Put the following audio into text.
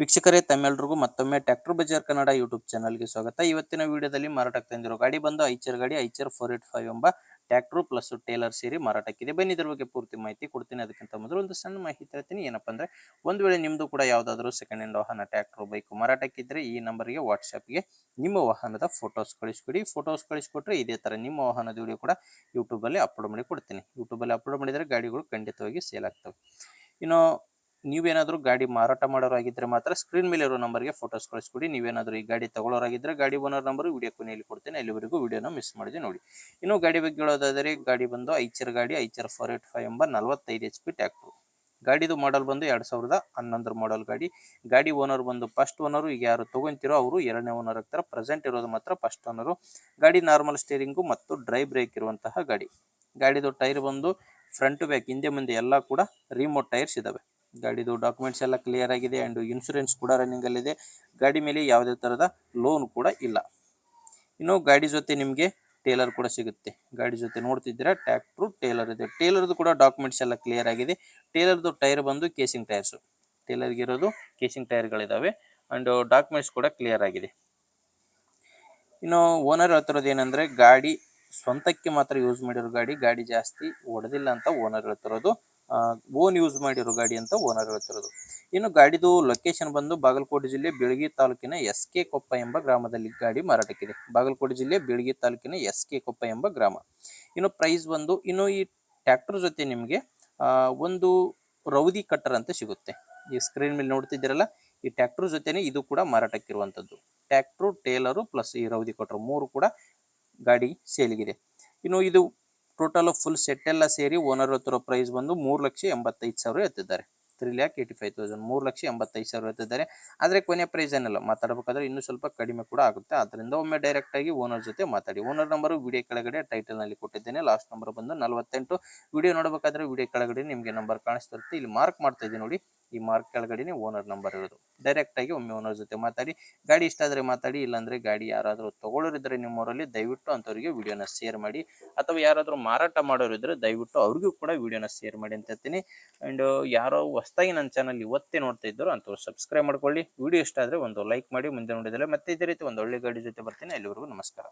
ವೀಕ್ಷಕರೇ ತಮ್ಮೆಲ್ಲರಿಗೂ ಮತ್ತೊಮ್ಮೆ ಟ್ರ್ಯಾಕ್ಟರ್ ಬಜಾರ್ ಕನ್ನಡ ಯೂಟ್ಯೂಬ್ ಚಾನಲ್ಗೆ ಸ್ವಾಗತ. ಇವತ್ತಿನ ವಿಡಿಯೋದಲ್ಲಿ ಮಾರಾಟಕ್ಕೆ ತಂದಿರೋ ಗಾಡಿ ಬಂದು ಐಚರ್ ಗಾಡಿ ಐಚರ್ 485 ಎಂಬ ಟ್ರ್ಯಾಕ್ಟರ್ ಪ್ಲಸ್ ಟೇಲರ್ ಸೇರಿ ಮಾರಾಟಕ್ಕಿದೆ. ಬನ್ನಿ ಇದ್ರ ಬಗ್ಗೆ ಪೂರ್ತಿ ಮಾಹಿತಿ ಕೊಡ್ತೀನಿ. ಅದಕ್ಕಿಂತ ಮೊದಲು ಒಂದು ಸಣ್ಣ ಮಾಹಿತಿ ಹೇಳ್ತೀನಿ. ಏನಪ್ಪ ಅಂದ್ರೆ, ಒಂದು ವೇಳೆ ನಿಮ್ಮದು ಕೂಡ ಯಾವುದಾದ್ರೂ ಸೆಕೆಂಡ್ ಹ್ಯಾಂಡ್ ವಾಹನ ಟ್ರ್ಯಾಕ್ಟರ್ ಬೈಕ್ ಮಾರಾಟಕ್ಕಿದ್ರೆ ಈ ನಂಬರ್ಗೆ ವಾಟ್ಸಪ್ಗೆ ನಿಮ್ಮ ವಾಹನದ ಫೋಟೋಸ್ ಕಳಿಸ್ಕೊಡಿ. ಫೋಟೋಸ್ ಕಳಿಸ್ಕೊಟ್ರೆ ಇದೇ ಥರ ನಿಮ್ಮ ವಾಹನದ ವಿಡಿಯೋ ಕೂಡ ಯೂಟ್ಯೂಬಲ್ಲಿ ಅಪ್ಲೋಡ್ ಮಾಡಿ ಕೊಡ್ತೀನಿ. ಯೂಟ್ಯೂಬಲ್ಲಿ ಅಪ್ಲೋಡ್ ಮಾಡಿದರೆ ಗಾಡಿಗಳು ಖಂಡಿತವಾಗಿ ಸೇಲ್ ಆಗ್ತವೆ. ಇನ್ನು ನೀವೇನಾದರೂ ಗಾಡಿ ಮಾರಾಟ ಮಾಡೋರಾಗಿದ್ದರೆ ಮಾತ್ರ ಸ್ಕ್ರೀನ್ ಮೇಲೆ ಇರೋ ನಂಬರ್ಗೆ ಫೋಟೋಸ್ ಕಳಿಸ್ಕೊಡಿ. ನೀವೇನಾದರೂ ಈ ಗಾಡಿ ತಗೊಳ್ಳೋರಾಗಿದ್ದರೆ ಗಾಡಿ ಓನರ್ ನಂಬರು ವಿಡಿಯೋ ಕೊನೆಯಲ್ಲಿ ಕೊಡ್ತೇನೆ, ಅಲ್ಲಿವರೆಗೂ ವಿಡಿಯೋನ ಮಿಸ್ ಮಾಡಿದೆ ನೋಡಿ. ಇನ್ನು ಗಾಡಿ ಬಗ್ಗೆ ಹೇಳೋದಾದರೆ, ಗಾಡಿ ಬಂದು ಐಚರ್ ಗಾಡಿ ಐಚರ್ 485 ಎಂಬ 45 HP ಟ್ರ್ಯಾಕ್ಟರ್. ಗಾಡಿದು ಮಾಡಲ್ ಬಂದು 2011 ಮಾಡಲ್ ಗಾಡಿ. ಗಾಡಿ ಓನರ್ ಬಂದು ಫಸ್ಟ್ ಓನರು. ಈಗ ಯಾರು ತೊಗೊಂತಿರೋ ಅವರು ಎರಡನೇ ಓನರ್ ಆಗ್ತಾರೆ. ಪ್ರೆಸೆಂಟ್ ಇರೋದು ಮಾತ್ರ ಫಸ್ಟ್ ಓನರು. ಗಾಡಿ ನಾರ್ಮಲ್ ಸ್ಟೇರಿಂಗು ಮತ್ತು ಡ್ರೈ ಬ್ರೇಕ್ ಇರುವಂತಹ ಗಾಡಿ. ಗಾಡಿದು ಟೈರ್ ಬಂದು ಫ್ರಂಟ್ ಬ್ಯಾಕ್ ಹಿಂದೆ ಮುಂದೆ ಎಲ್ಲ ಕೂಡ ರಿಮೋಟ್ ಟೈರ್ಸ್ ಇದಾವೆ. ಗಾಡಿದು ಡಾಕ್ಯುಮೆಂಟ್ಸ್ ಎಲ್ಲ ಕ್ಲಿಯರ್ ಆಗಿದೆ ಆ್ಯಂಡ್ ಇನ್ಶೂರೆನ್ಸ್ ಕೂಡ ರನ್ನಿಂಗಲ್ಲಿದೆ. ಗಾಡಿ ಮೇಲೆ ಯಾವುದೇ ಥರದ ಲೋನ್ ಕೂಡ ಇಲ್ಲ. ಇನ್ನು ಗಾಡಿ ಜೊತೆ ನಿಮಗೆ ಟೇಲರ್ ಕೂಡ ಸಿಗುತ್ತೆ. ಗಾಡಿ ಜೊತೆ ನೋಡ್ತಿದ್ದೀರಾ ಟ್ರ್ಯಾಕ್ಟ್ರು ಟೇಲರ್ ಇದೆ. ಟೇಲರ್ದು ಕೂಡ ಡಾಕ್ಯುಮೆಂಟ್ಸ್ ಎಲ್ಲ ಕ್ಲಿಯರ್ ಆಗಿದೆ. ಟೇಲರ್ದು ಟೈರ್ ಬಂದು ಕೇಸಿಂಗ್ ಟೈರ್ಸು. ಟೇಲರ್ಗಿರೋದು ಕೇಸಿಂಗ್ ಟೈರ್ಗಳಿದ್ದಾವೆ ಆ್ಯಂಡ್ ಡಾಕ್ಯುಮೆಂಟ್ಸ್ ಕೂಡ ಕ್ಲಿಯರ್ ಆಗಿದೆ. ಇನ್ನು ಓನರ್ ಹೇಳ್ತಿರೋದು ಏನಂದರೆ, ಗಾಡಿ ಸ್ವಂತಕ್ಕೆ ಮಾತ್ರ ಯೂಸ್ ಮಾಡಿರೋ ಗಾಡಿ. ಗಾಡಿ ಜಾಸ್ತಿ ಹೊಡೆದಿಲ್ಲ ಅಂತ ಓನರ್ ಹೇಳ್ತಿರೋದು. ಓನ್ ಯೂಸ್ ಮಾಡಿರೋ ಗಾಡಿ ಅಂತ ಓನರ್ ಹೇಳ್ತಿರೋದು. ಇನ್ನು ಗಾಡಿದು ಲೊಕೇಶನ್ ಬಂದು ಬಾಗಲಕೋಟೆ ಜಿಲ್ಲೆ ಬೀಳಗಿ ತಾಲೂಕಿನ SK ಕೊಪ್ಪ ಎಂಬ ಗ್ರಾಮದಲ್ಲಿ ಗಾಡಿ ಮಾರಾಟಕ್ಕಿದೆ. ಬಾಗಲಕೋಟೆ ಜಿಲ್ಲೆ ಬೀಳಗಿ ತಾಲೂಕಿನ SK ಕೊಪ್ಪ ಎಂಬ ಗ್ರಾಮ. ಇನ್ನು ಪ್ರೈಸ್ ಬಂದು, ಇನ್ನು ಈ ಟ್ರ್ಯಾಕ್ಟರ್ ಜೊತೆ ನಿಮಗೆ ಒಂದು ರೌದಿ ಕಟ್ಟರ್ ಅಂತ ಸಿಗುತ್ತೆ. ಈ ಸ್ಕ್ರೀನ್ ಮೇಲೆ ನೋಡ್ತಿದ್ದೀರಲ್ಲ, ಈ ಟ್ರ್ಯಾಕ್ಟರ್ ಜೊತೆನೆ ಇದು ಕೂಡ ಮಾರಾಟಕ್ಕಿರುವಂಥದ್ದು. ಟ್ರ್ಯಾಕ್ಟ್ರು ಟೇಲರು ಪ್ಲಸ್ ಈ ರೌದಿ ಕಟ್ಟರು ಮೂರು ಕೂಡ ಗಾಡಿ ಸೇಲಿಗಿದೆ. ಇನ್ನು ಇದು ಟೋಟಲ್ ಫುಲ್ ಸೆಟ್ ಎಲ್ಲ ಸೇರಿ ಓನರ್ ಹತ್ತಿರ ಪ್ರೈಸ್ ಬಂದು 3,85,000 ಎತ್ತಿದ್ದಾರೆ. 3,85,000 3,85,000 ಎತ್ತಿದ್ದಾರೆ. ಆದರೆ ಕೊನೆ ಪ್ರೈಸ್ ಏನಿಲ್ಲ, ಮಾತಾಡಬೇಕಾದ್ರೆ ಇನ್ನೂ ಸ್ವಲ್ಪ ಕಡಿಮೆ ಕೂಡ ಆಗುತ್ತೆ. ಆದ್ದರಿಂದ ಒಮ್ಮೆ ಡೈರೆಕ್ಟಾಗಿ ಓನರ್ ಜೊತೆ ಮಾತಾಡಿ. ಓನರ್ ನಂಬರು ವಿಡಿಯೋ ಕೆಳಗಡೆ ಟೈಟಲ್ನಲ್ಲಿ ಕೊಟ್ಟಿದ್ದೇನೆ. ಲಾಸ್ಟ್ ನಂಬರ್ ಬಂದು 48. ವಿಡಿಯೋ ನೋಡಬೇಕಾದ್ರೆ ವಿಡಿಯೋ ಕೆಳಗಡೆ ನಿಮಗೆ ನಂಬರ್ ಕಾಣಿಸ್ತಿರುತ್ತೆ. ಇಲ್ಲಿ ಮಾರ್ಕ್ ಮಾಡ್ತಾ ಇದ್ದೀನಿ ನೋಡಿ, ಈ ಮಾರ್ಕ್ ಕೆಳಗಡೆ ಓನರ್ ನಂಬರ್ ಇರೋದು. ಡೈರೆಕ್ಟಾಗಿ ಒಮ್ಮೆ ಓನರ್ ಜೊತೆ ಮಾತಾಡಿ. ಗಾಡಿ ಇಷ್ಟ ಆದರೆ ಮಾತಾಡಿ, ಇಲ್ಲಾಂದರೆ ಗಾಡಿ ಯಾರಾದರೂ ತಗೊಳ್ಳೋರಿದ್ದರೆ ನಿಮ್ಮೂರಲ್ಲಿ ದಯವಿಟ್ಟು ಅಂಥವ್ರಿಗೆ ವಿಡಿಯೋನ ಶೇರ್ ಮಾಡಿ. ಅಥವಾ ಯಾರಾದರೂ ಮಾರಾಟ ಮಾಡೋರಿದ್ದರೆ ದಯವಿಟ್ಟು ಅವ್ರಿಗೂ ಕೂಡ ವಿಡಿಯೋನ ಶೇರ್ ಮಾಡಿ ಅಂತ ಹೇಳ್ತೀನಿ. ಆ್ಯಂಡ್ ಯಾರೋ ಹೊಸದಾಗಿ ನನ್ನ ಚಾನಲ್ ಇವತ್ತೇ ನೋಡ್ತಾ ಇದ್ದರು ಅಂಥವ್ರು ಸಬ್ಸ್ಕ್ರೈಬ್ ಮಾಡ್ಕೊಳ್ಳಿ. ವಿಡಿಯೋ ಇಷ್ಟ ಆದರೆ ಒಂದು ಲೈಕ್ ಮಾಡಿ. ಮುಂದೆ ನೋಡಿದರೆ ಮತ್ತೆ ಇದೇ ರೀತಿ ಒಂದು ಒಳ್ಳೆ ಗಾಡಿ ಜೊತೆ ಬರ್ತೀನಿ. ಅಲ್ಲಿವರೆಗೂ ನಮಸ್ಕಾರ.